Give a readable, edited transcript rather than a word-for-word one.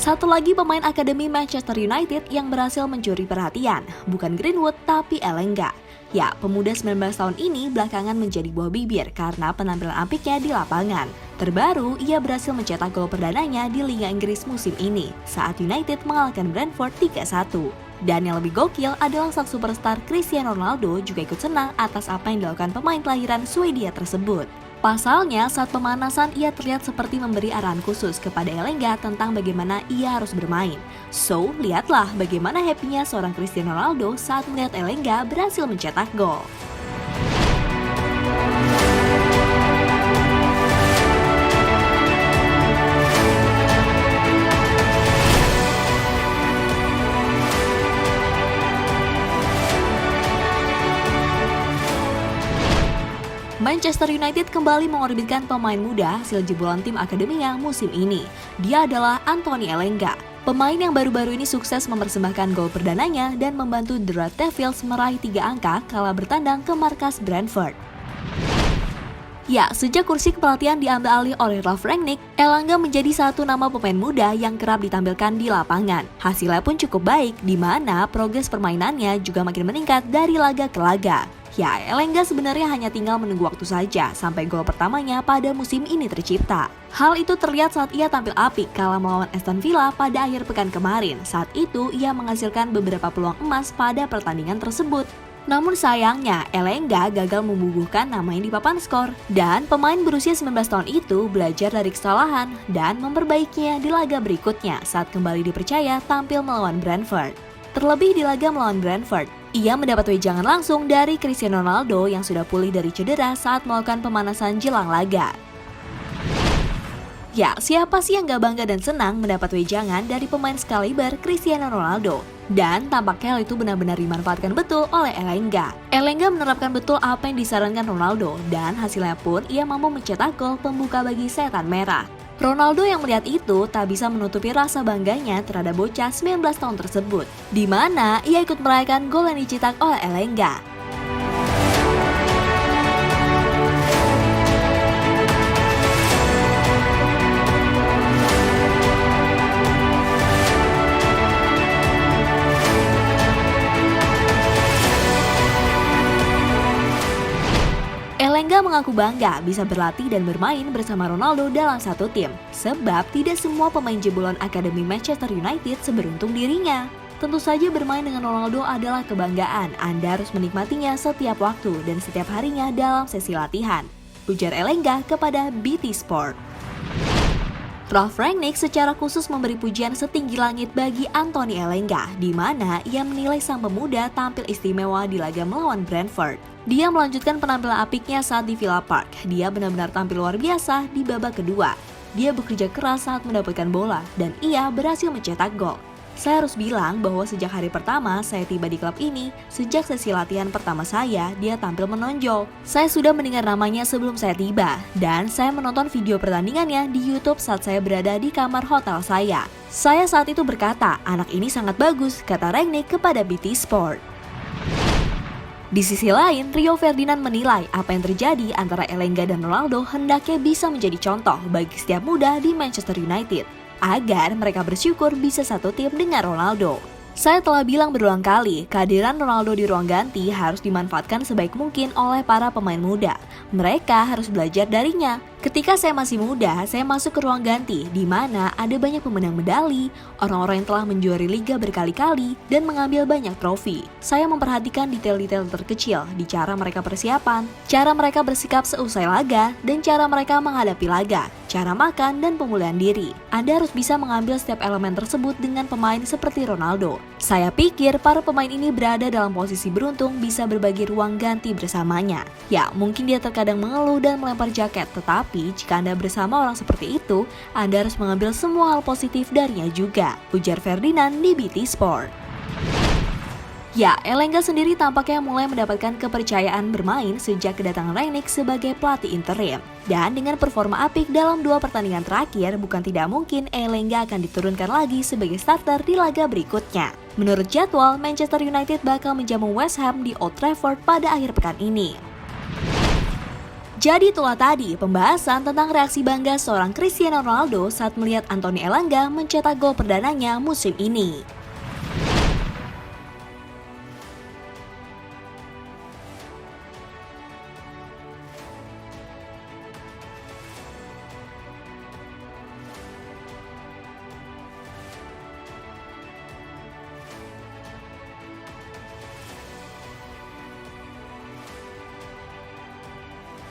Satu lagi pemain akademi Manchester United yang berhasil mencuri perhatian, bukan Greenwood tapi Elanga. Ya, pemuda 19 tahun ini belakangan menjadi buah bibir karena penampilan apiknya di lapangan. Terbaru, ia berhasil mencetak gol perdananya di Liga Inggris musim ini saat United mengalahkan Brentford 3-1. Dan yang lebih gokil adalah sang superstar Cristiano Ronaldo juga ikut senang atas apa yang dilakukan pemain kelahiran Swedia tersebut. Pasalnya, saat pemanasan ia terlihat seperti memberi arahan khusus kepada Elanga tentang bagaimana ia harus bermain. So, lihatlah bagaimana happy-nya seorang Cristiano Ronaldo saat melihat Elanga berhasil mencetak gol. Manchester United kembali mengorbitkan pemain muda hasil jebolan tim akademinya musim ini. Dia adalah Anthony Elanga. Pemain yang baru-baru ini sukses mempersembahkan gol perdananya dan membantu The Red Devils meraih 3 angka kala bertandang ke markas Brentford. Ya, sejak kursi kepelatihan diambil alih oleh Ralf Rangnick, Elanga menjadi satu nama pemain muda yang kerap ditampilkan di lapangan. Hasilnya pun cukup baik, di mana progres permainannya juga makin meningkat dari laga ke laga. Ya, Elanga sebenarnya hanya tinggal menunggu waktu saja sampai gol pertamanya pada musim ini tercipta. Hal itu terlihat saat ia tampil apik kala melawan Aston Villa pada akhir pekan kemarin. Saat itu, ia menghasilkan beberapa peluang emas pada pertandingan tersebut. Namun sayangnya, Elanga gagal membubuhkan namanya di papan skor. Dan pemain berusia 19 tahun itu belajar dari kesalahan dan memperbaikinya di laga berikutnya saat kembali dipercaya tampil melawan Brentford. Terlebih di laga melawan Brentford, ia mendapat wejangan langsung dari Cristiano Ronaldo yang sudah pulih dari cedera saat melakukan pemanasan jelang laga. Ya, siapa sih yang gak bangga dan senang mendapat wejangan dari pemain sekaliber Cristiano Ronaldo? Dan tampaknya hal itu benar-benar dimanfaatkan betul oleh Elanga. Elanga menerapkan betul apa yang disarankan Ronaldo dan hasilnya pun ia mampu mencetak gol pembuka bagi Setan Merah. Ronaldo yang melihat itu tak bisa menutupi rasa bangganya terhadap bocah 19 tahun tersebut, di mana ia ikut merayakan gol yang dicetak oleh Elanga. Elanga mengaku bangga bisa berlatih dan bermain bersama Ronaldo dalam satu tim, sebab tidak semua pemain jebolan Akademi Manchester United seberuntung dirinya. Tentu saja bermain dengan Ronaldo adalah kebanggaan, Anda harus menikmatinya setiap waktu dan setiap harinya dalam sesi latihan, ujar Elanga kepada BT Sport. Ralf Rangnick secara khusus memberi pujian setinggi langit bagi Anthony Elanga, di mana ia menilai sang pemuda tampil istimewa di laga melawan Brentford. Dia melanjutkan penampilan apiknya saat di Villa Park. Dia benar-benar tampil luar biasa di babak kedua. Dia bekerja keras saat mendapatkan bola, dan ia berhasil mencetak gol. Saya harus bilang bahwa sejak hari pertama saya tiba di klub ini, sejak sesi latihan pertama saya, dia tampil menonjol. Saya sudah mendengar namanya sebelum saya tiba, dan saya menonton video pertandingannya di YouTube saat saya berada di kamar hotel saya. Saya saat itu berkata, anak ini sangat bagus, kata Rangnick kepada BT Sport. Di sisi lain, Rio Ferdinand menilai apa yang terjadi antara Elanga dan Ronaldo hendaknya bisa menjadi contoh bagi setiap muda di Manchester United, agar mereka bersyukur bisa satu tim dengan Ronaldo. Saya telah bilang berulang kali, kehadiran Ronaldo di ruang ganti harus dimanfaatkan sebaik mungkin oleh para pemain muda. Mereka harus belajar darinya. Ketika saya masih muda, saya masuk ke ruang ganti, di mana ada banyak pemenang medali, orang-orang yang telah menjuari liga berkali-kali, dan mengambil banyak trofi. Saya memperhatikan detail-detail terkecil di cara mereka persiapan, cara mereka bersikap seusai laga, dan cara mereka menghadapi laga, cara makan, dan pemulihan diri. Anda harus bisa mengambil setiap elemen tersebut dengan pemain seperti Ronaldo. Saya pikir para pemain ini berada dalam posisi beruntung bisa berbagi ruang ganti bersamanya. Ya, mungkin dia terkadang mengeluh dan melempar jaket, tetapi jika Anda bersama orang seperti itu, Anda harus mengambil semua hal positif darinya juga, ujar Ferdinand di BT Sport. Ya, Elanga sendiri tampaknya mulai mendapatkan kepercayaan bermain sejak kedatangan Rangnick sebagai pelatih interim. Dan dengan performa apik dalam 2 pertandingan terakhir, bukan tidak mungkin Elanga akan diturunkan lagi sebagai starter di laga berikutnya. Menurut jadwal, Manchester United bakal menjamu West Ham di Old Trafford pada akhir pekan ini. Jadi itulah tadi pembahasan tentang reaksi bangga seorang Cristiano Ronaldo saat melihat Anthony Elanga mencetak gol perdananya musim ini.